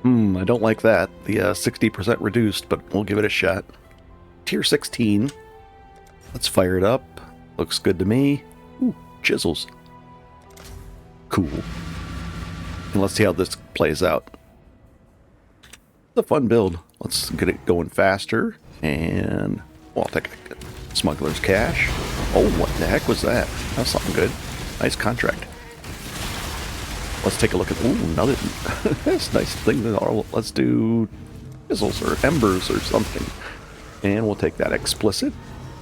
I don't like that. The 60% reduced, but we'll give it a shot. Tier 16. Let's fire it up. Looks good to me. Ooh, chisels. Cool. And let's see how this plays out. It's a fun build. Let's get it going faster. And well, I'll take a smuggler's cash. Oh, what the heck was that? That's something good. Nice contract. Let's take a look at... Ooh, another... That's a nice thing. Let's do chisels or embers or something. And we'll take that explicit.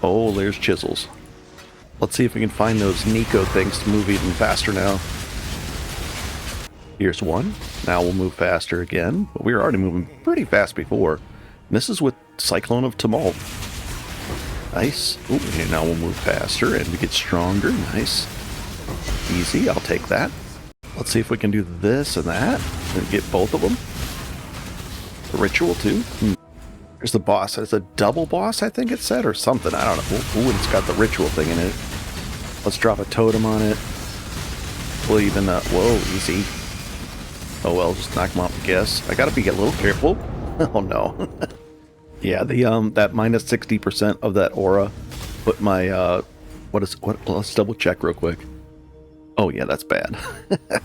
Oh, there's chisels. Let's see if we can find those Nico things to move even faster now. Here's one. Now we'll move faster again. But we were already moving pretty fast before. And this is with Cyclone of Tumult. Nice. Ooh, and now we'll move faster and we get stronger. Nice. Easy. I'll take that. Let's see if we can do this and that and get both of them. The ritual too. There's the boss. It's a double boss, I think it said, or something. I don't know. Ooh, it's got the ritual thing in it. Let's drop a totem on it. We'll even, whoa, easy. Oh well, just knock him off, I guess. I gotta be a little careful. Oh no. Yeah, the, that minus 60% of that aura put my, let's double check real quick. Oh yeah, that's bad.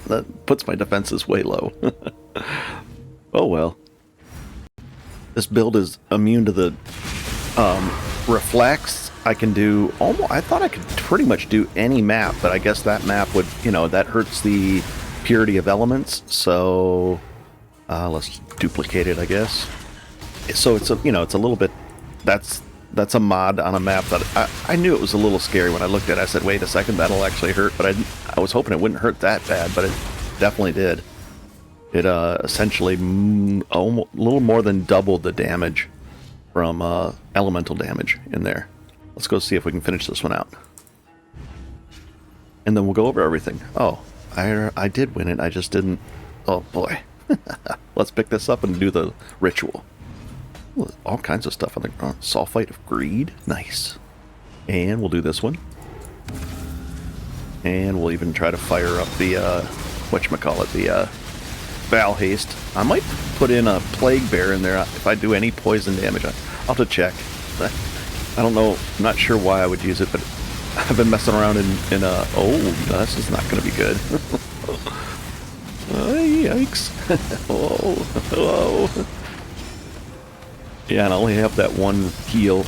That puts my defenses way low. Oh well. This build is immune to the reflex. I can do almost... I thought I could pretty much do any map, but I guess that map would, you know, that hurts the purity of elements. So let's duplicate it, I guess. So it's a, you know, it's a little bit... That's a mod on a map that I knew it was a little scary when I looked at it. I said, wait a second, that'll actually hurt. But I was hoping it wouldn't hurt that bad, but it definitely did. It essentially a little more than doubled the damage from elemental damage in there. Let's go see if we can finish this one out. And then we'll go over everything. Oh, I did win it. I just didn't... Oh, boy. Let's pick this up and do the ritual. Ooh, all kinds of stuff on the ground. Sulfite of Greed. Nice. And we'll do this one. And we'll even try to fire up the, whatchamacallit, the, Val Haste. I might put in a Plague Bear in there if I do any poison damage. I'll have to check. I don't know. I'm not sure why I would use it, but I've been messing around in oh, this is not going to be good. Oh, yikes. Whoa. Whoa. Yeah, and I only have that one heal.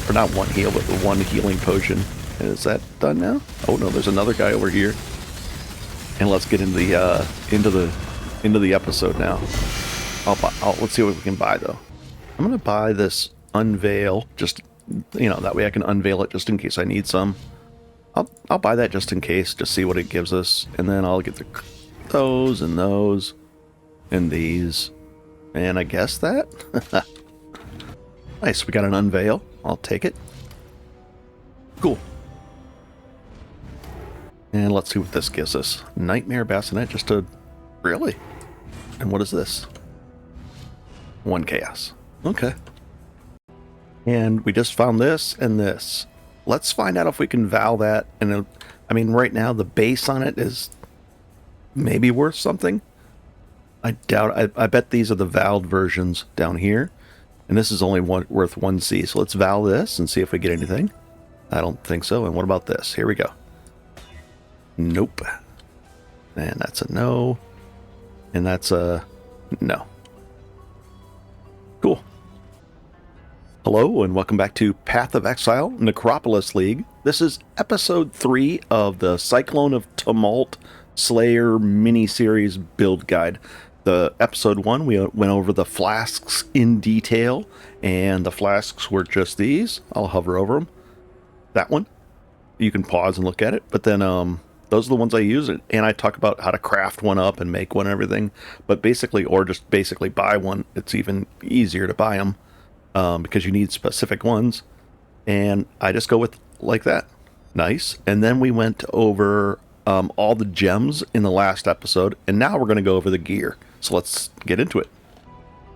Or not one heal, but the one healing potion. Is that done now? Oh no, there's another guy over here. And let's get into the episode now. Let's see what we can buy though. I'm gonna buy this unveil, just, you know, that way I can unveil it just in case I need some. I'll buy that just in case, just see what it gives us, and then I'll get those and these, and I guess that. Nice, we got an unveil. I'll take it. Cool. And let's see what this gives us. Nightmare Bassinet, just a... Really? And what is this? 1 chaos. Okay. And we just found this and this. Let's find out if we can vow that. And I mean, right now the base on it is maybe worth something. I doubt. I bet these are the vowed versions down here. And this is only worth 1C. So let's vow this and see if we get anything. I don't think so. And what about this? Here we go. Nope. And that's a no. And that's a no. Cool. Hello and welcome back to Path of Exile Necropolis League. This is episode 3 of the Cyclone of Tumult Slayer mini-series build guide. The episode 1, we went over the flasks in detail, and the flasks were just these. I'll hover over them. That one. You can pause and look at it, but then those are the ones I use, and I talk about how to craft one up and make one and everything. But basically, or just basically buy one. It's even easier to buy them because you need specific ones, and I just go with like that. Nice. And then we went over all the gems in the last episode, and now we're going to go over the gear. So let's get into it.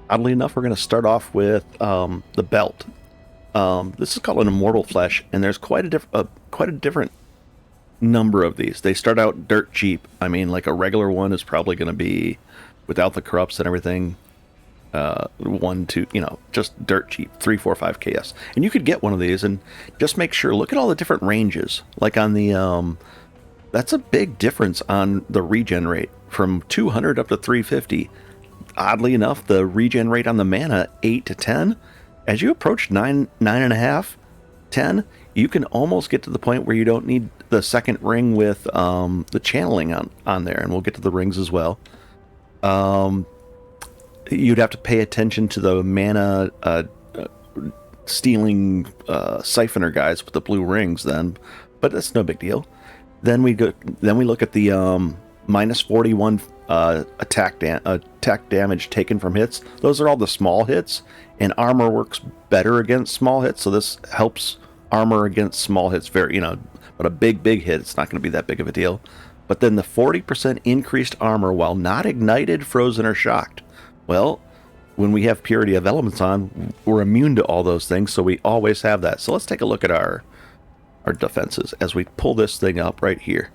Oddly enough, we're going to start off with the belt. This is called an Immortal Flesh, and there's quite a different number of these. They start out dirt cheap. I mean, like a regular one is probably going to be, without the corrupts and everything, 1, 2, just dirt cheap, 3, 4, 5 KS. And you could get one of these and just make sure, look at all the different ranges. Like on the, that's a big difference on the regen rate from 200 up to 350. Oddly enough, the regen rate on the mana, 8 to 10. As you approach 9.5, 10, you can almost get to the point where you don't need the second ring with the channeling on there. And we'll get to the rings as well. You'd have to pay attention to the mana stealing siphoner guys with the blue rings then, but that's no big deal. Then we look at the minus 41 attack damage taken from hits. Those are all the small hits, and armor works better against small hits, so this helps armor against small hits very, but a big hit, it's not going to be that big of a deal. But then the 40% increased armor while not ignited, frozen, or shocked. Well, when we have Purity of Elements on, we're immune to all those things, so we always have that. So let's take a look at our defenses as we pull this thing up right here.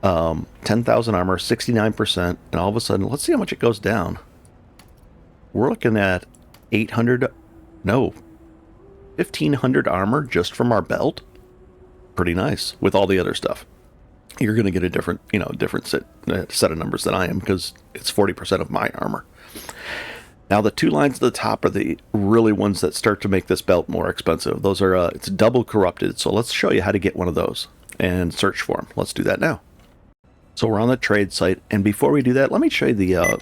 10,000 armor, 69%, and all of a sudden, let's see how much it goes down. We're looking at 1,500 armor just from our belt. Pretty nice with all the other stuff. You're going to get a different set of numbers than I am because it's 40% of my armor. Now, the two lines at the top are the really ones that start to make this belt more expensive. Those are, it's double corrupted. So let's show you how to get one of those and search for them. Let's do that now. So we're on the trade site. And before we do that, let me show you the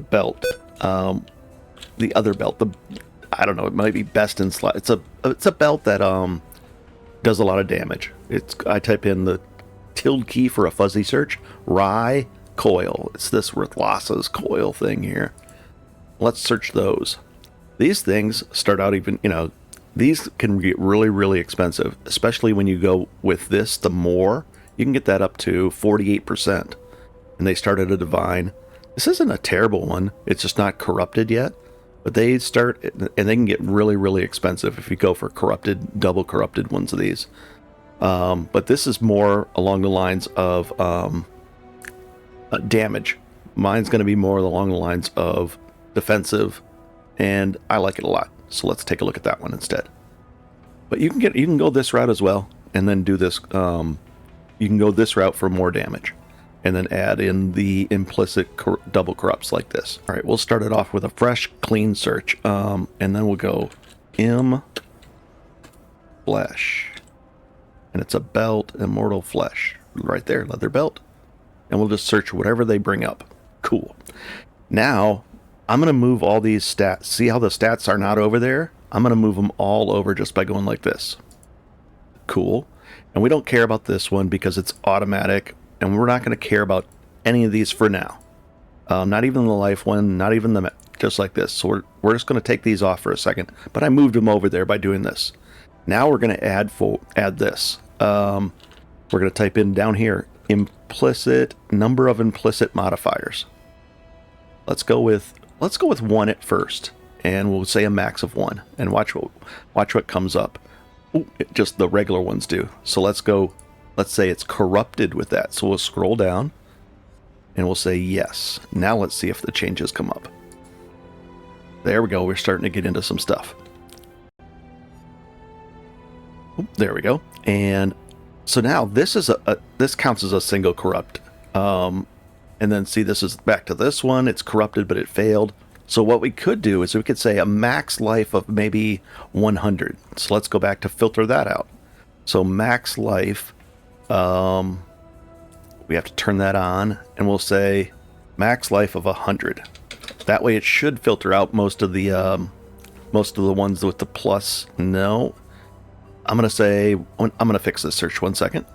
belt. The other belt. I don't know, it might be best in slot. It's a belt that does a lot of damage. I type in the tilde key for a fuzzy search. Rye coil. It's this Rithlasa's coil thing here. Let's search those. These things start out even, these can get really, really expensive, especially when you go with this, the more. You can get that up to 48%. And they start at a divine. This isn't a terrible one. It's just not corrupted yet. But they start, and they can get really, really expensive if you go for corrupted, double corrupted ones of these. But this is more along the lines of damage. Mine's going to be more along the lines of defensive, and I like it a lot. So let's take a look at that one instead. But you can go this route as well, and then do this. You can go this route for more damage, and then add in the implicit double corrupts like this. All right, we'll start it off with a fresh, clean search, and then we'll go flesh, and it's a belt, immortal flesh, right there, leather belt, and we'll just search whatever they bring up. Cool. Now I'm going to move all these stats. See how the stats are not over there? I'm going to move them all over just by going like this. Cool. And we don't care about this one because it's automatic, and we're not going to care about any of these for now. Not even the life one, not even the, just like this. So we're just going to take these off for a second, but I moved them over there by doing this. Now we're going to add this. We're going to type in down here, number of implicit modifiers. Let's go with 1 at first, and we'll say a max of 1, and watch what comes up. Ooh, just the regular ones do. So let's say it's corrupted with that. So we'll scroll down and we'll say yes. Now let's see if the changes come up. There we go. We're starting to get into some stuff. Ooh, there we go. And so now this counts as a single corrupt. And then see, this is back to this one. It's corrupted, but it failed. So what we could do is we could say a max life of maybe 100. So let's go back to filter that out. So max life, we have to turn that on, and we'll say max life of 100. That way it should filter out most of the ones with the plus. No, I'm going to fix this search 1 second.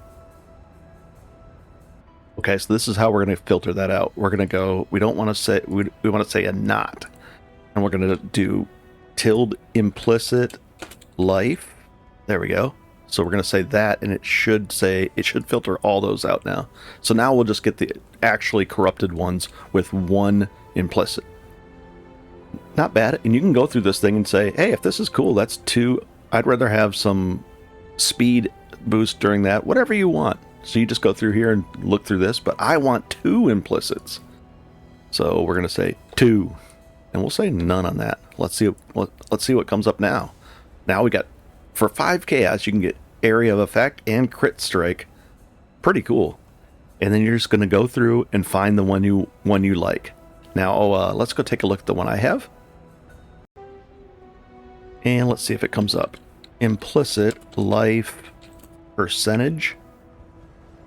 Okay, so this is how we're going to filter that out. We're going to go, we want to say a not. And we're going to do tilde implicit life. There we go. So we're going to say that, and it should filter all those out now. So now we'll just get the actually corrupted ones with 1 implicit. Not bad. And you can go through this thing and say, hey, if this is cool, that's 2. I'd rather have some speed boost during that, whatever you want. So you just go through here and look through this, but I want 2 implicits. So we're going to say 2. and we'll say none on that. Let's see what comes up now. Now we got, for 5 chaos, you can get area of effect and crit strike. Pretty cool. And then you're just going to go through and find the one you like. Now, let's go take a look at the one I have. And let's see if it comes up. Implicit life percentage.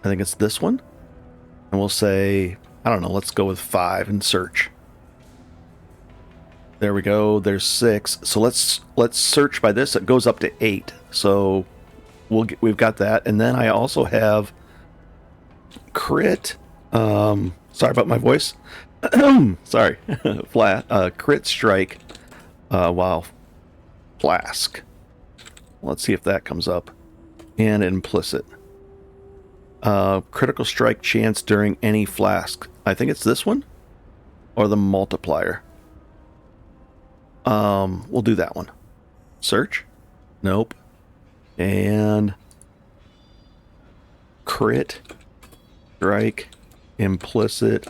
I think it's this one. And we'll say, I don't know, let's go with 5 and search. There we go. There's 6. So let's search by this. It goes up to 8. So we've got that. And then I also have crit. Sorry about my voice. Sorry. Crit strike. Wow. Flask. Let's see if that comes up. And implicit. Critical strike chance during any flask. I think it's this one. Or the multiplier. We'll do that one. Search. Nope. And crit strike implicit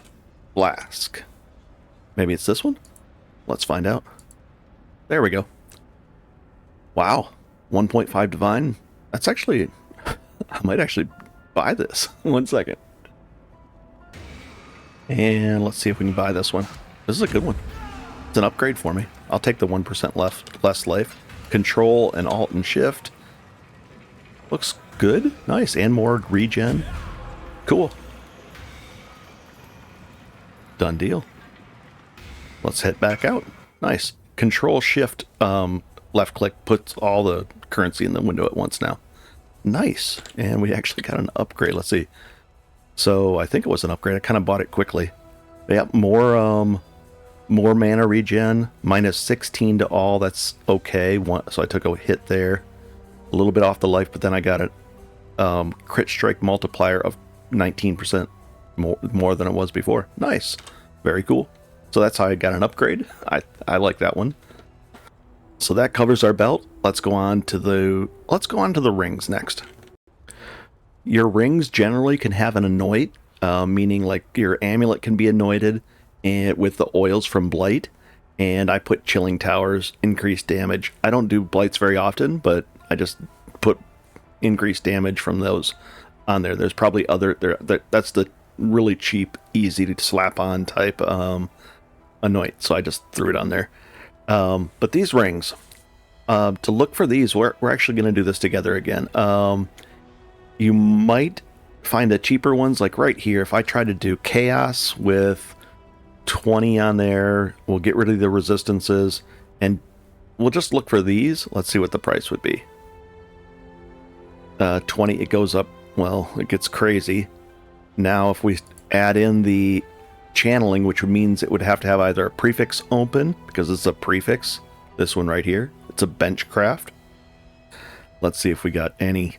flask. Maybe it's this one? Let's find out. There we go. Wow. 1.5 divine. That's actually, I might actually buy this. 1 second. And let's see if we can buy this one. This is a good one. It's an upgrade for me. I'll take the 1% less life. Control and Alt and Shift. Looks good. Nice. And more regen. Cool. Done deal. Let's head back out. Nice. Control Shift left click puts all the currency in the window at once now. Nice. And we actually got an upgrade. Let's see. So I think it was an upgrade. I kind of bought it quickly. Yep, more mana regen, minus 16 to all. That's okay. So I took a hit there, a little bit off the life, but then I got a crit strike multiplier of 19% more than it was before. Nice, very cool. So that's how I got an upgrade. I like that one. So that covers our belt. Let's go on to the rings next. Your rings generally can have an anoint, meaning like your amulet can be anointed and with the oils from Blight, and I put Chilling Towers, increased damage. I don't do Blights very often, but I just put increased damage from those on there. There's probably other, that's the really cheap, easy to slap on type anoint, so I just threw it on there. But these rings, to look for these, we're actually going to do this together again. You might find the cheaper ones, like right here. If I try to do Chaos with 20 on there, we'll get rid of the resistances, and we'll just look for these. Let's see what the price would be. 20, it goes up, well, it gets crazy. Now, if we add in the channeling, which means it would have to have either a prefix open, because it's a prefix, this one right here, it's a bench craft. Let's see if we got any.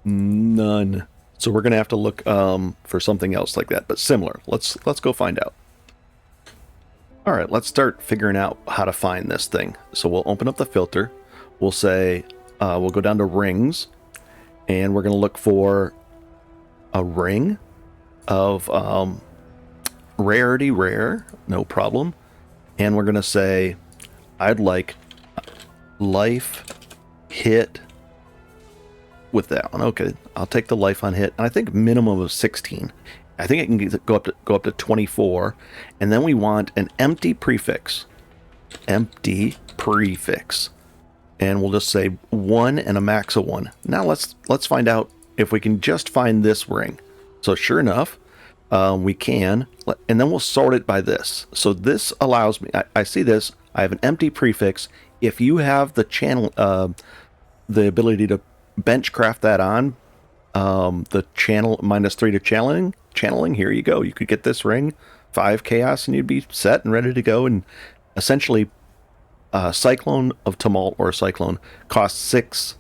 None. So we're gonna have to look for something else like that, but similar. Let's go find out. All right, let's start figuring out how to find this thing. So we'll open up the filter. We'll say we'll go down to rings, and we're gonna look for a ring of rarity rare, no problem. And we're gonna say I'd like life hit with that one. Okay, I'll take the life on hit, and I think minimum of 16. I think it can go up to 24, and then we want an empty prefix. Empty prefix, and we'll just say 1 and a max of 1. Now let's find out if we can just find this ring. So sure enough, we can, and then we'll sort it by this. So this allows me. I see this. I have an empty prefix. If you have the channel, the ability to bench craft that on, the channel -3 to channeling, here you go. You could get this ring, 5 chaos, and you'd be set and ready to go. And essentially, Cyclone of Tumult or Cyclone costs 6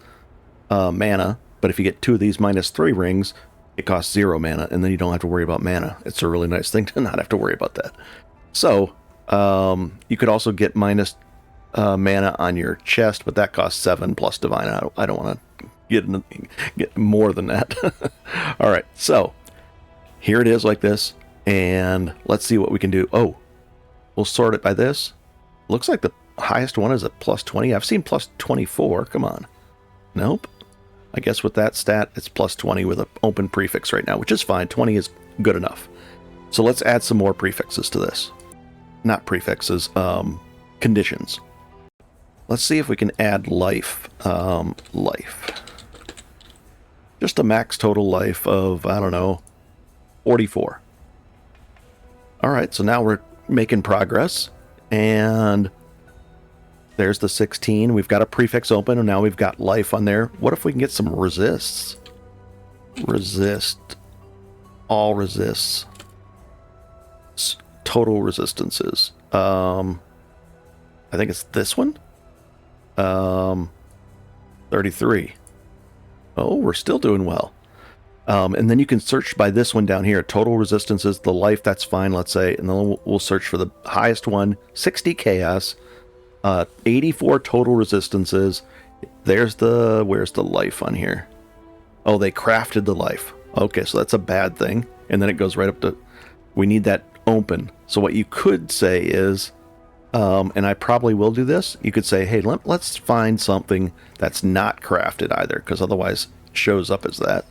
mana, but if you get 2 of these -3 rings, it costs 0 mana, and then you don't have to worry about mana. It's a really nice thing to not have to worry about that. So you could also get minus mana on your chest, but that costs 7 plus divine. I don't want to get more than that. All right, so here it is like this, and let's see what we can do. Oh, We'll sort it by this. Looks like the highest one is a plus 20. I've seen plus 24. Come on. Nope. I guess with that stat, it's plus 20 with an open prefix right now, which is fine. 20 is good enough. So let's add some more prefixes to this. Not prefixes, conditions. Let's see if we can add life. Life. Just a max total life of, I don't know, 44. All right, so now we're making progress. And there's the 16. We've got a prefix open, and now we've got life on there. What if we can get some resists? Resist. All resists. Total resistances. I think it's this one. 33. Oh, we're still doing well. And then you can search by this one down here. Total resistances, the life, that's fine, let's say. And then we'll search for the highest one, 60 chaos, 84 total resistances. Where's the life on here? Oh, they crafted the life. Okay, so that's a bad thing. And then it goes right up to, we need that open. So what you could say is, and I probably will do this, you could say, hey, let's find something that's not crafted either, because otherwise it shows up as that.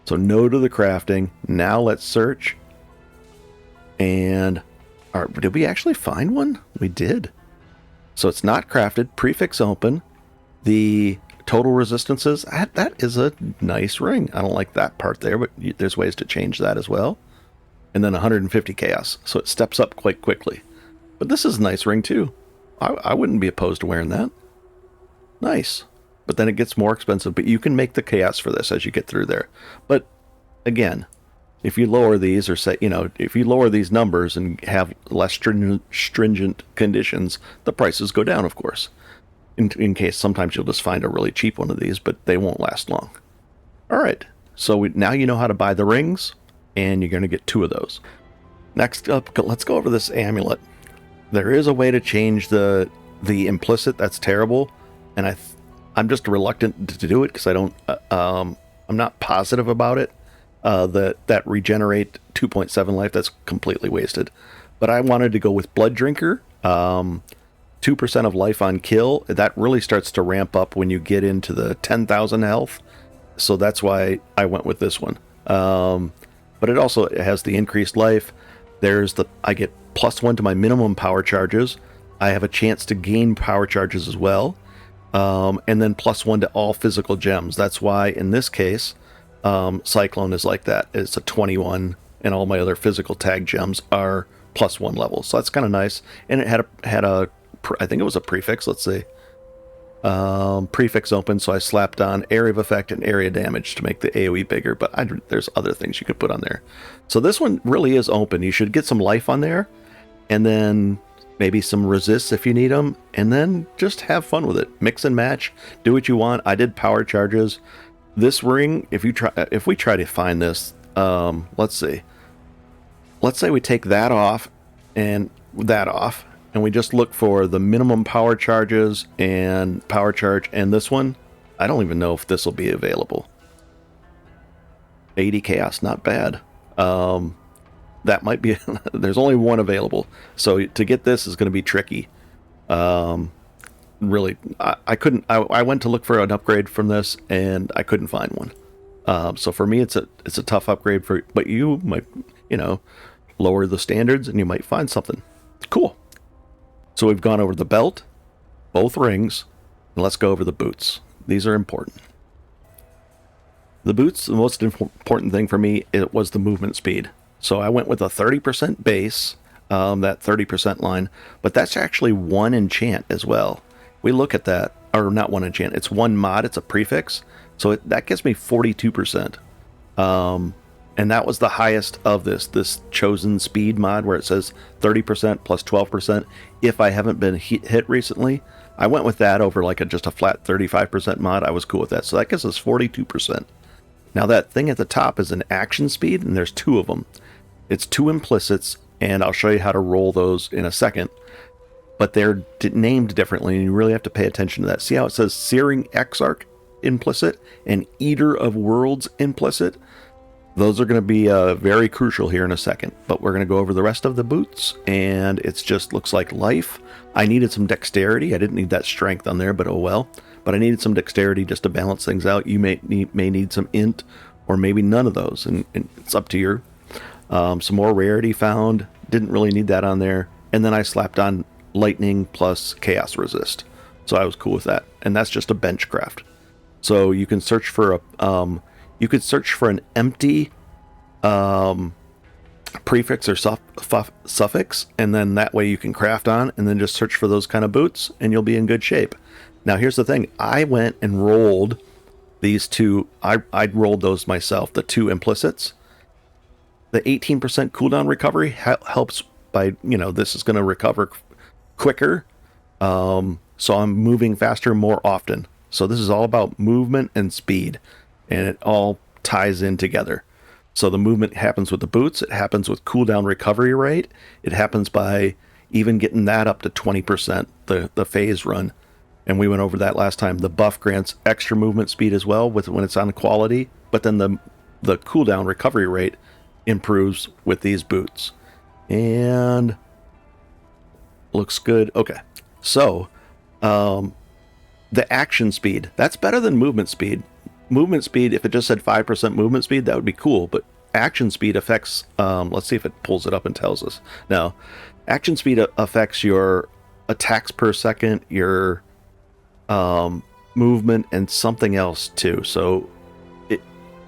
So no to the crafting. Now let's search. And did we actually find one? We did. So it's not crafted. Prefix open. The total resistances. That is a nice ring. I don't like that part there, but there's ways to change that as well. And then 150 chaos. So it steps up quite quickly. But this is a nice ring too. I wouldn't be opposed to wearing that. Nice. But then it gets more expensive. But you can make the chaos for this as you get through there. But again, if you lower these, or say, if you lower these numbers and have less stringent conditions, the prices go down, of course. In case sometimes you'll just find a really cheap one of these, but they won't last long. All right. So now you know how to buy the rings, and you're going to get 2 of those. Next up, let's go over this amulet. There is a way to change the implicit. That's terrible, and I'm just reluctant to do it because I don't. I'm not positive about it. That regenerate 2.7 life. That's completely wasted. But I wanted to go with Blood Drinker. 2% of life on kill. That really starts to ramp up when you get into the 10,000 health. So that's why I went with this one. But it also has the increased life. I get +1 to my minimum power charges. I have a chance to gain power charges as well. And then +1 to all physical gems. That's why in this case, Cyclone is like that. It's a 21, and all my other physical tag gems are +1 level. So that's kind of nice. And it had a I think it was a prefix. Let's see. Prefix open, so I slapped on area of effect and area damage to make the AoE bigger, but there's other things you could put on there. So this one really is open. You should get some life on there, and then maybe some resists if you need them, and then just have fun with it. Mix and match, do what you want. I did power charges. This ring, if we try to find this, let's see. Let's say we take that off and that off, and we just look for the minimum power charges and power charge, and this one, I don't even know if this will be available. 80 chaos, not bad. That might be, there's only one available. So to get this is going to be tricky. Really, I couldn't, I went to look for an upgrade from this and I couldn't find one. So for me, it's a tough upgrade but you might, lower the standards and you might find something cool. So we've gone over the belt, both rings, and let's go over the boots. These are important. The boots, the most important thing for me, it was the movement speed. So I went with a 30% base, that 30% line, but that's actually 1 enchant as well. We look at that, or not 1 enchant, it's 1 mod, it's a prefix, so that gives me 42%. And that was the highest of this chosen speed mod where it says 30% plus 12%. If I haven't been hit recently, I went with that over like just a flat 35% mod. I was cool with that. So that gives us 42%. Now that thing at the top is an action speed, and there's 2 of them. It's 2 implicits, and I'll show you how to roll those in a second. But they're named differently, and you really have to pay attention to that. See how it says Searing Exarch implicit and Eater of Worlds implicit? Those are going to be very crucial here in a second, but we're going to go over the rest of the boots, and it just looks like life. I needed some dexterity. I didn't need that strength on there, but oh well. But I needed some dexterity just to balance things out. You may need some int, or maybe none of those, and it's up to you. Some more rarity found. Didn't really need that on there. And then I slapped on lightning plus chaos resist. So I was cool with that. And that's just a bench craft. So you can search for a... you could search for an empty prefix or suffix, and then that way you can craft on, and then just search for those kind of boots, and you'll be in good shape. Now, here's the thing. I went and rolled these two. I rolled those myself, the two implicits. The 18% cooldown recovery helps by, this is going to recover quicker. So I'm moving faster more often. So this is all about movement and speed, and it all ties in together. So the movement happens with the boots. It happens with cooldown recovery rate. It happens by even getting that up to 20%, the phase run. And we went over that last time. The buff grants extra movement speed as well when it's on quality, but then the cooldown recovery rate improves with these boots. And looks good. Okay. So, the action speed, that's better than movement speed. Movement speed, if it just said 5% movement speed, that would be cool, but action speed affects, let's see if it pulls it up and tells us. Now, action speed affects your attacks per second, your movement, and something else too. So it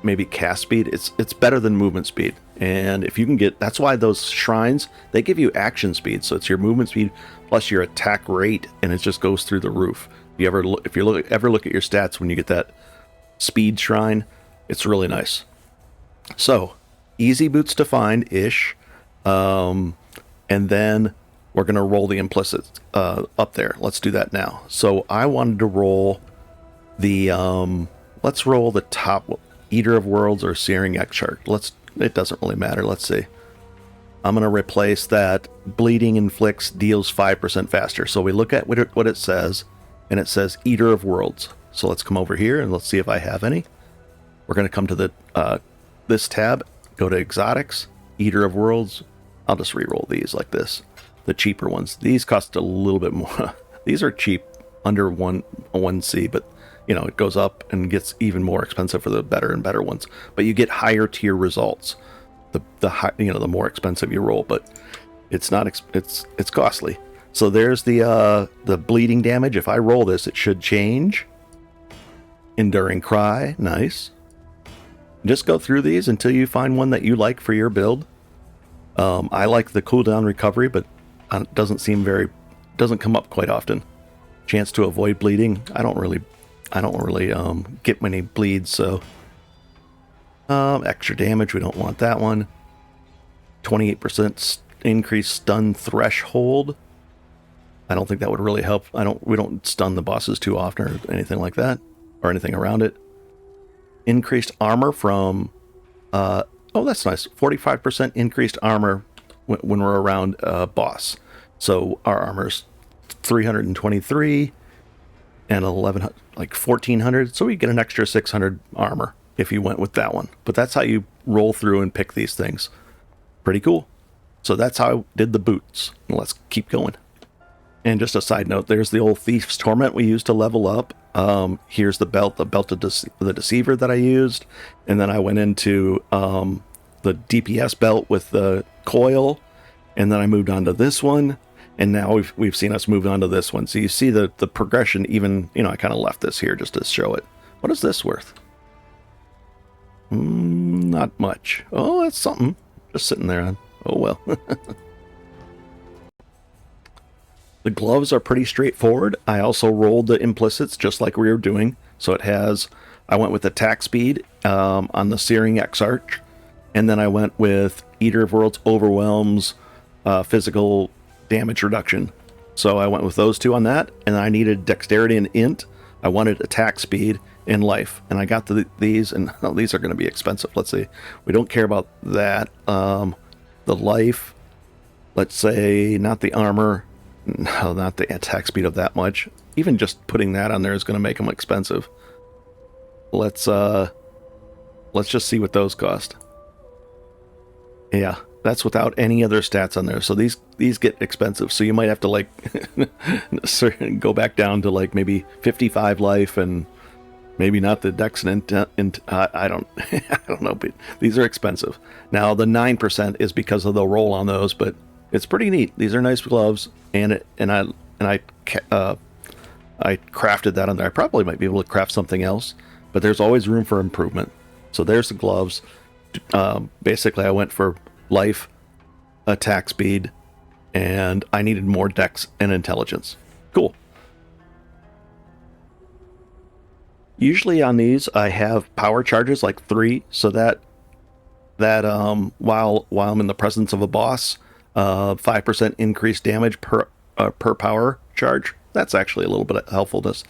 maybe cast speed. It's better than movement speed. And if you can get, that's why those shrines, they give you action speed. So it's your movement speed plus your attack rate, and it just goes through the roof. If you ever look at your stats when you get that speed shrine, it's really nice. So easy boots to find ish, and then we're gonna roll the implicit up there. Let's do that now. So I wanted to roll the let's roll the top Eater of Worlds or Searing Exarch. It doesn't really matter. Let's see. I'm gonna replace that. Bleeding inflicts deals 5% faster. So we look at what it says, and it says Eater of Worlds. So let's come over here and let's see if I have any. We're going to come to the this tab, go to Exotics, Eater of Worlds. I'll just re-roll these like this. The cheaper ones. These cost a little bit more. These are cheap, under 1C, but it goes up and gets even more expensive for the better and better ones. But you get higher tier results. The more expensive you roll, but it's not it's costly. So there's the bleeding damage. If I roll this, it should change. Enduring Cry, nice. Just go through these until you find one that you like for your build. I like the cooldown recovery, but it doesn't come up quite often. Chance to avoid bleeding. I don't really get many bleeds, so extra damage. We don't want that one. 28% increased stun threshold. I don't think that would really help. We don't stun the bosses too often or anything like that, or anything around it. Increased armor from, oh, that's nice. 45% increased armor when we're around a boss. So our armor's 323 and 1100, like 1400. So we get an extra 600 armor if you went with that one. But that's how you roll through and pick these things. Pretty cool. So that's how I did the boots. Let's keep going. And just a side note, there's the old Thief's Torment we used to level up. Here's the belt of the Deceiver that I used. And then I went into the DPS belt with the coil. And then I moved on to this one. And now we've seen us move on to this one. So you see the progression even, I kind of left this here just to show it. What is this worth? Not much. Oh, that's something. Just sitting there. Oh, well. The gloves are pretty straightforward. I also rolled the implicits just like we were doing. So I went with attack speed on the Searing Exarch. And then I went with Eater of Worlds Overwhelms physical damage reduction. So I went with those two on that. And I needed dexterity and int. I wanted attack speed and life. And I got these, and these are going to be expensive. Let's see. We don't care about that. The life, let's say, not the armor. No, not the attack speed of that much. Even just putting that on there is going to make them expensive. Let's just see what those cost. Yeah, that's without any other stats on there. So these get expensive. So you might have to like go back down to like maybe 55 life and maybe not the dex and I don't I don't know, but these are expensive. Now the 9% is because of the roll on those, but it's pretty neat. These are nice gloves, and I crafted that on there. I probably might be able to craft something else, but there's always room for improvement. So there's the gloves. Basically, I went for life, attack speed, and I needed more dex and intelligence. Cool. Usually on these, I have power charges like 3, so that while I'm in the presence of a boss, 5% increased damage per power charge. That's actually a little bit of helpfulness.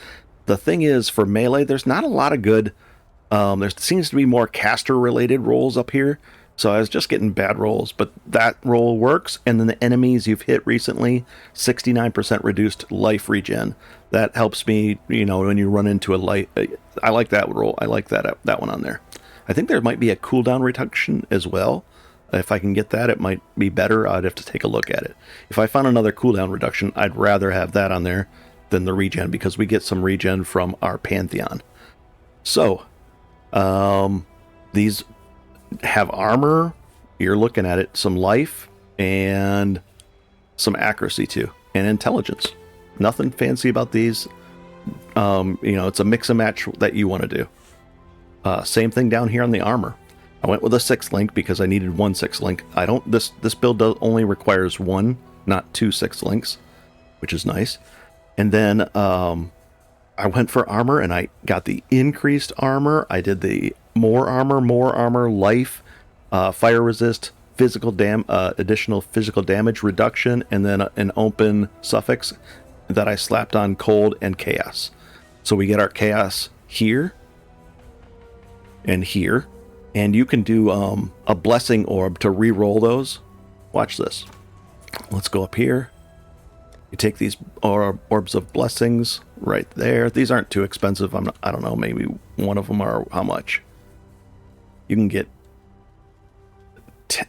The thing is, for melee, there's not a lot of good. There seems to be more caster-related rolls up here, so I was just getting bad rolls, but that roll works, and then the enemies you've hit recently, 69% reduced life regen. That helps me, when you run into a light. I like that roll. I like that one on there. I think there might be a cooldown reduction as well. If I can get that, it might be better. I'd have to take a look at it. If I found another cooldown reduction, I'd rather have that on there than the regen, because we get some regen from our Pantheon. So, these have armor. You're looking at it, some life, and some accuracy too, and intelligence. Nothing fancy about these. It's a mix and match that you want to do. Same thing down here on the armor. I went with a 6 link because I needed 1 6 link. This build only requires 1, not 2 6 links, which is nice. And then I went for armor, and I got the increased armor. I did the more armor, life, fire resist, additional physical damage reduction, and then an open suffix that I slapped on cold and chaos. So we get our chaos here and here, and you can do a blessing orb to re-roll those. Watch this. Let's go up here. You take these orbs of blessings right there. These aren't too expensive. I don't know, maybe one of them are how much? You can get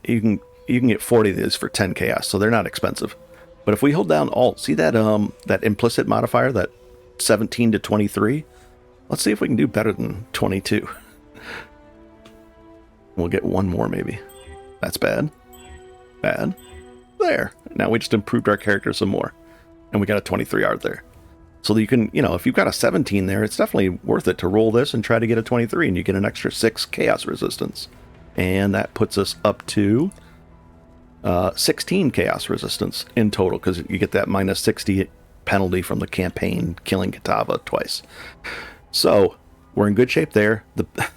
you can get 40 of these for 10 chaos, so they're not expensive. But if we hold down Alt, see that that implicit modifier, that 17 to 23? Let's see if we can do better than 22. We'll get one more maybe. That's bad. Bad. There. Now we just improved our character some more. And we got a 23 art there. So that you can, if you've got a 17 there, it's definitely worth it to roll this and try to get a 23, and you get an extra 6 chaos resistance. And that puts us up to 16 chaos resistance in total, because you get that minus 60 penalty from the campaign killing Kitava twice. So we're in good shape there.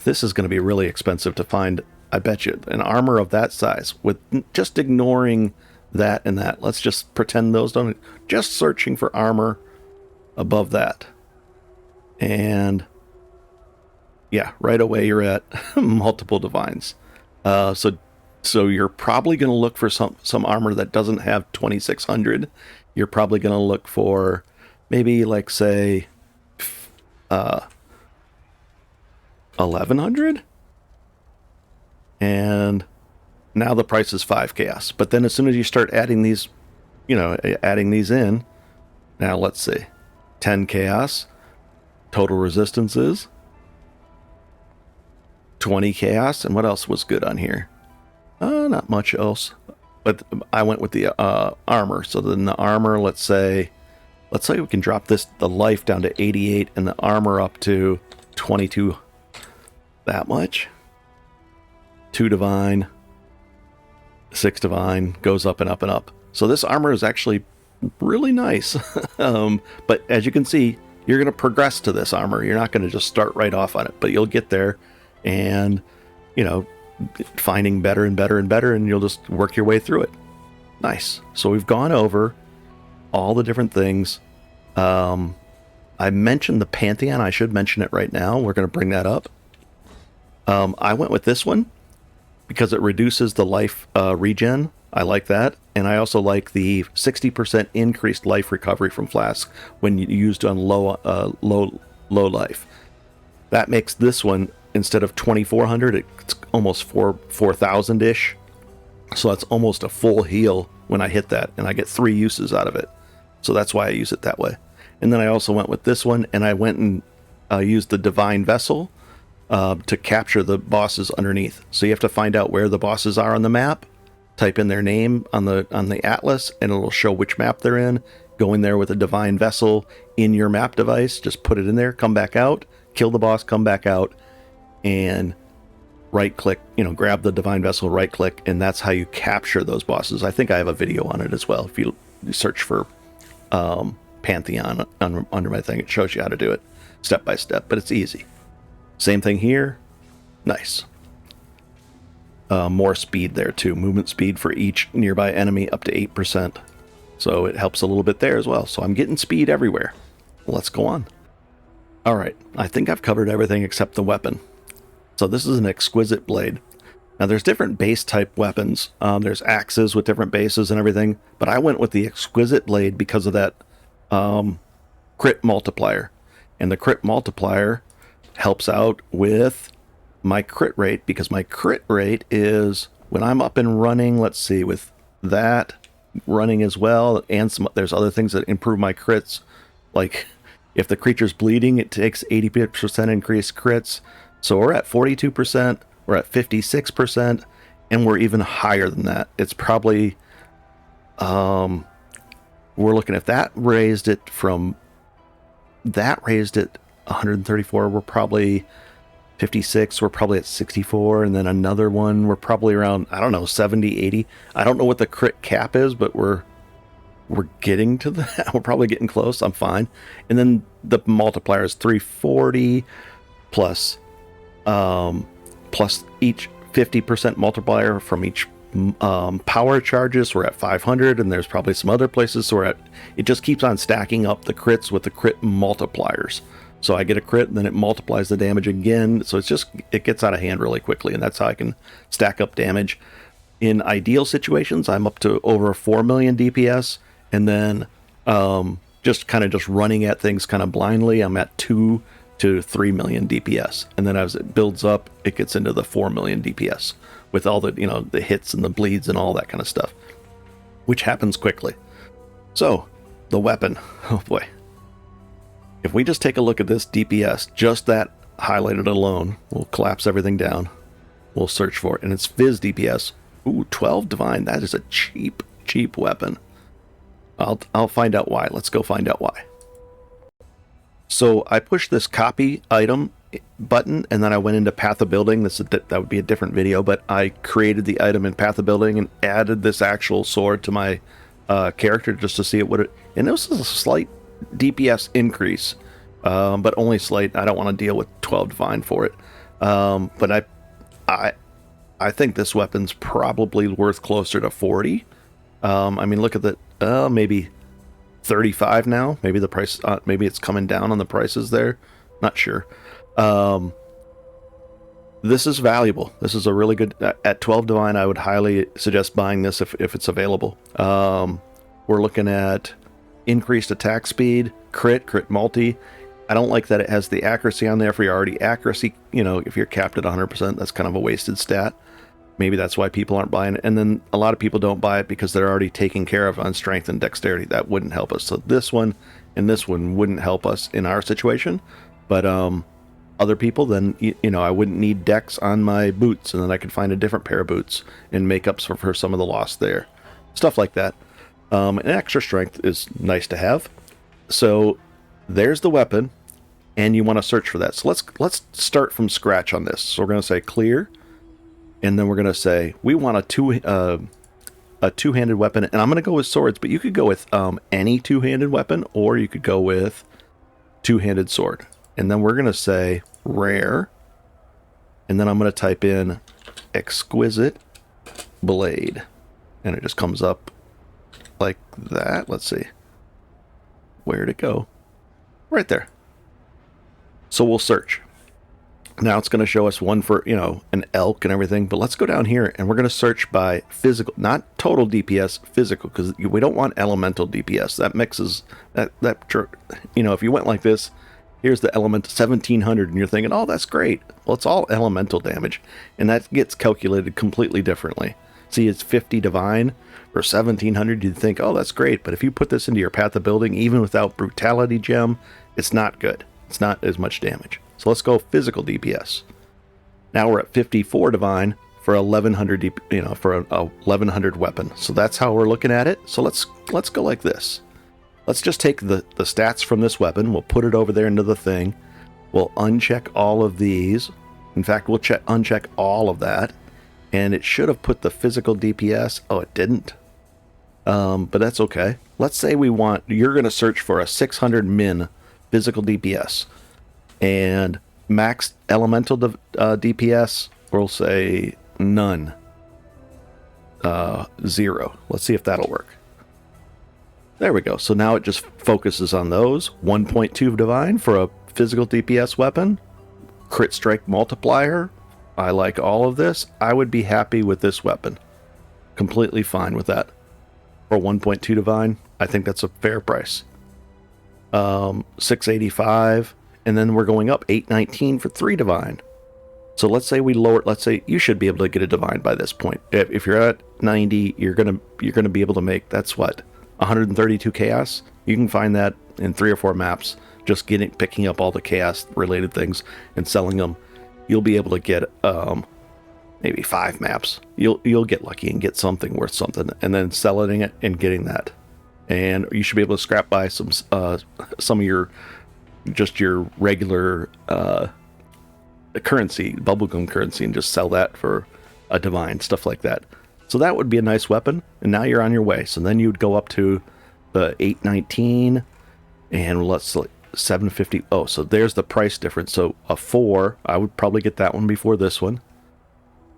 This is going to be really expensive to find, I bet you, an armor of that size with just ignoring that and that. Let's just pretend those don't. Just searching for armor above that. And yeah, right away you're at multiple divines. So you're probably going to look for some armor that doesn't have 2600. You're probably going to look for maybe, like, say 1100. And now the price is 5 chaos. But then as soon as you start adding these, adding these in, now let's see, 10 chaos, total resistances, 20 chaos, and what else was good on here? Not much else. But I went with the armor. So then the armor, let's say we can drop the life down to 88 and the armor up to 22. That much. 2 divine, 6 divine, goes up and up and up. So this armor is actually really nice. But as you can see, you're going to progress to this armor. You're not going to just start right off on it, but you'll get there and, finding better and better and better, and you'll just work your way through it. Nice. So we've gone over all the different things. I mentioned the Pantheon. I should mention it right now. We're going to bring that up. I went with this one because it reduces the life regen. I like that. And I also like the 60% increased life recovery from flask when used on low life. That makes this one, instead of 2400, it's almost 4000-ish. So that's almost a full heal when I hit that, and I get 3 uses out of it. So that's why I use it that way. And then I also went with this one, and I went and used the Divine Vessel to capture the bosses underneath. So you have to find out where the bosses are on the map, type in their name on the atlas, and it'll show which map they're in. Go in there with a Divine Vessel in your map device, just put it in there, come back out, kill the boss, come back out, and right click, grab the Divine Vessel, right click, and that's how you capture those bosses. I think I have a video on it as well. If you search for Pantheon under my thing, it shows you how to do it step by step, but it's easy. Same thing here. Nice. More speed there too. Movement speed for each nearby enemy up to 8%. So it helps a little bit there as well. So I'm getting speed everywhere. Let's go on. All right. I think I've covered everything except the weapon. So this is an exquisite blade. Now there's different base type weapons. There's axes with different bases and everything. But I went with the exquisite blade because of that crit multiplier. And the crit multiplier helps out with my crit rate, because my crit rate is when I'm up and running, let's see, with that running as well, and there's other things that improve my crits, like if the creature's bleeding, it takes 80% increased crits. So we're at 42%, we're at 56%, and we're even higher than that. It's probably we're looking at that raised it 134, we're probably 56, we're probably at 64, and then another one, we're probably around, 70, 80. I don't know what the crit cap is, but we're getting to that. We're probably getting close. I'm fine. And then the multiplier is 340 plus each 50% multiplier from each power charges. We're at 500, and there's probably some other places. So it just keeps on stacking up the crits with the crit multipliers. So I get a crit, and then it multiplies the damage again. So it gets out of hand really quickly, and that's how I can stack up damage. In ideal situations, I'm up to over 4 million DPS, and then just running at things kind of blindly, I'm at 2 to 3 million DPS. And then as it builds up, it gets into the 4 million DPS with all the, the hits and the bleeds and all that kind of stuff, which happens quickly. So the weapon, oh boy. If we just take a look at this DPS, just that highlighted alone, we'll collapse everything down. We'll search for it, and it's Fizz DPS. Ooh, 12 Divine. That is a cheap weapon. I'll find out why. Let's go find out why. So I pushed this copy item button, and then I went into Path of Building. That would be a different video, but I created the item in Path of Building and added this actual sword to my character just to see it. And this is a slight DPS increase, but only slight. I don't want to deal with 12 Divine for it. But I think this weapon's probably worth closer to 40. Look at that. Maybe 35 now. Maybe the price. Maybe it's coming down on the prices there. Not sure. This is valuable. This is a really good. At 12 Divine, I would highly suggest buying this if it's available. We're looking at increased attack speed, crit multi. I don't like that it has the accuracy on there for your already accuracy. If you're capped at 100%, that's kind of a wasted stat. Maybe that's why people aren't buying it. And then a lot of people don't buy it because they're already taken care of on strength and dexterity. That wouldn't help us. So this one and this one wouldn't help us in our situation. But other people, then, I wouldn't need dex on my boots, and then I could find a different pair of boots and make up for some of the loss there. Stuff like that. An extra strength is nice to have. So there's the weapon, and you want to search for that. So let's start from scratch on this. So we're going to say clear, and then we're going to say we want a two-handed weapon, and I'm going to go with swords, but you could go with any two-handed weapon, or you could go with two-handed sword. And then we're going to say rare, and then I'm going to type in exquisite blade, and it just comes up like that. Let's see. Where'd it go? Right there. So we'll search. Now it's going to show us one for, an elk and everything, but let's go down here and we're going to search by physical, not total DPS, physical, because we don't want elemental DPS. That mixes, if you went like this, here's the element 1700 and you're thinking, oh, that's great. Well, it's all elemental damage, and that gets calculated completely differently. see it's 50 divine for 1700, you'd think, oh, that's great. But if you put this into your Path of Building, even without Brutality Gem, it's not good. It's not as much damage. So let's go physical DPS. Now we're at 54 divine for 1100, for a 1100 weapon. So that's how we're looking at it. So let's go like this. Let's just take the stats from this weapon. We'll put it over there into the thing. We'll uncheck all of these. In fact, we'll uncheck all of that. And it should have put the physical DPS. Oh, it didn't. But that's okay. Let's say you're going to search for a 600 min physical DPS. And max elemental DPS, we'll say none. 0. Let's see if that'll work. There we go. So now it just focuses on those. 1.2 divine for a physical DPS weapon. Crit strike multiplier. I like all of this. I would be happy with this weapon. Completely fine with that. For 1.2 divine, I think that's a fair price. 685, and then we're going up 819 for 3 divine. So let's say we lower. Let's say you should be able to get a divine by this point. If you're at 90, you're gonna be able to make, that's what, 132 chaos. You can find that in 3 or 4 maps. Just picking up all the chaos related things and selling them. You'll be able to get maybe 5 maps. You'll get lucky and get something worth something, and then selling it and getting that. And you should be able to scrap by some of your regular currency, bubblegum currency, and just sell that for a divine, stuff like that. So that would be a nice weapon, and now you're on your way. So then you'd go up to the 819, and let's 750. Oh, so there's the price difference. So a 4, I would probably get that one before this one.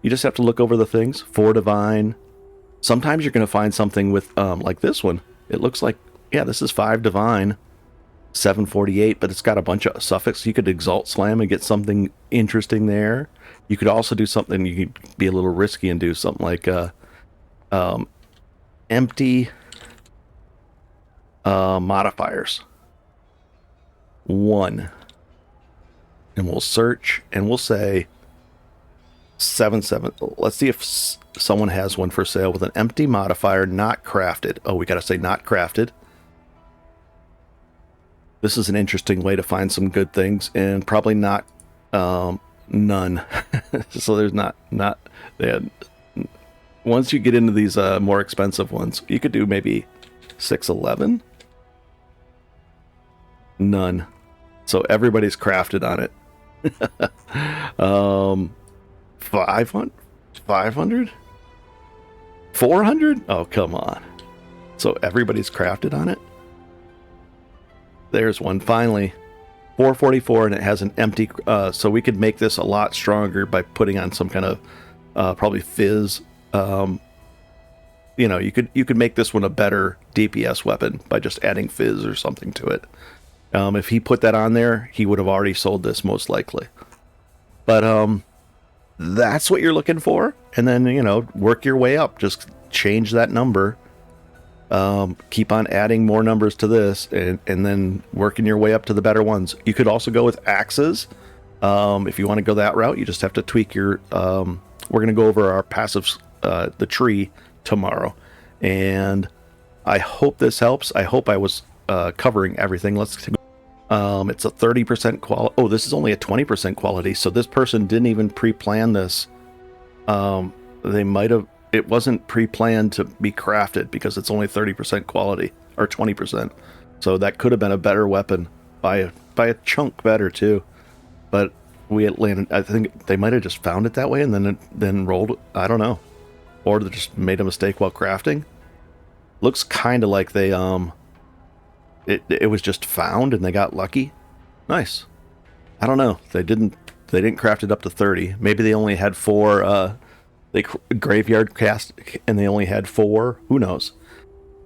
You just have to look over the things. 4 divine. Sometimes you're going to find something with like this one. It looks like, yeah, this is 5 divine, 748, but it's got a bunch of suffix. You could exalt slam and get something interesting there. You could also do something, you could be a little risky and do something like empty modifiers. 1. And we'll search and we'll say 77. Let's see if someone has one for sale with an empty modifier, not crafted. Oh, we got to say not crafted. This is an interesting way to find some good things, and probably not none. So there's not once you get into these more expensive ones, you could do maybe 611. None. So everybody's crafted on it. 500? 400? Oh, come on. So everybody's crafted on it? There's one, finally. 444, and it has an empty... so we could make this a lot stronger by putting on some kind of probably fizz. You could make this one a better DPS weapon by just adding fizz or something to it. If he put that on there, he would have already sold this most likely. But that's what you're looking for. And then, work your way up. Just change that number. Keep on adding more numbers to this and then working your way up to the better ones. You could also go with axes. If you want to go that route, you just have to tweak your... we're going to go over our passives, the tree, tomorrow. And I hope this helps. I hope I was covering everything. It's a 30% quality. Oh, this is only a 20% quality. So this person didn't even pre-plan this. They might have... It wasn't pre-planned to be crafted because it's only 30% quality, or 20%. So that could have been a better weapon by a chunk better too. But we had landed... I think they might have just found it that way and then rolled... I don't know. Or they just made a mistake while crafting. Looks kind of like they... It was just found and they got lucky. Nice. I don't know. They didn't craft it up to 30. Maybe they only had 4 they graveyard cast and they only had 4. Who knows?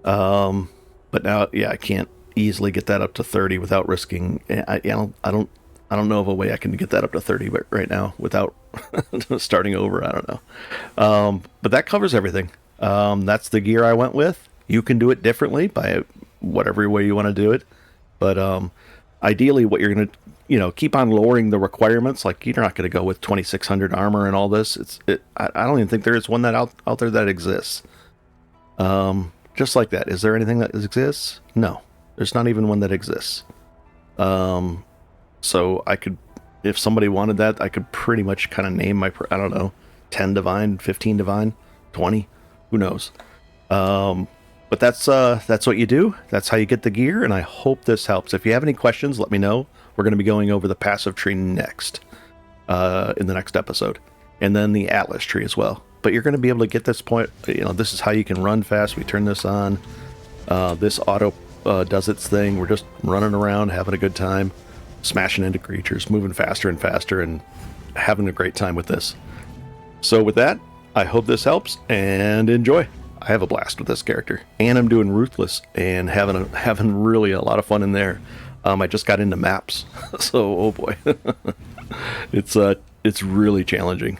But now, yeah, I can't easily get that up to 30 without risking. I don't know of a way I can get that up to 30 right now without starting over. I don't know. But that covers everything. That's the gear I went with. You can do it differently by whatever way you want to do it. But ideally what you're going to, keep on lowering the requirements. Like, you're not going to go with 2600 armor and all this. I don't even think there is one that out there that exists. Just like that. Is there anything that exists? No, there's not even one that exists. So I could, if somebody wanted that, I could pretty much kind of name my, I don't know, 10 divine, 15 divine, 20, who knows. But that's what you do. That's how you get the gear, and I hope this helps. If you have any questions, let me know. We're going to be going over the passive tree next, in the next episode, and then the Atlas tree as well. But you're going to be able to get this point. This is how you can run fast. We turn this on. This auto does its thing. We're just running around, having a good time, smashing into creatures, moving faster and faster, and having a great time with this. So with that, I hope this helps, and enjoy. I have a blast with this character, and I'm doing Ruthless and having really a lot of fun in there. I just got into maps, so oh boy, it's really challenging.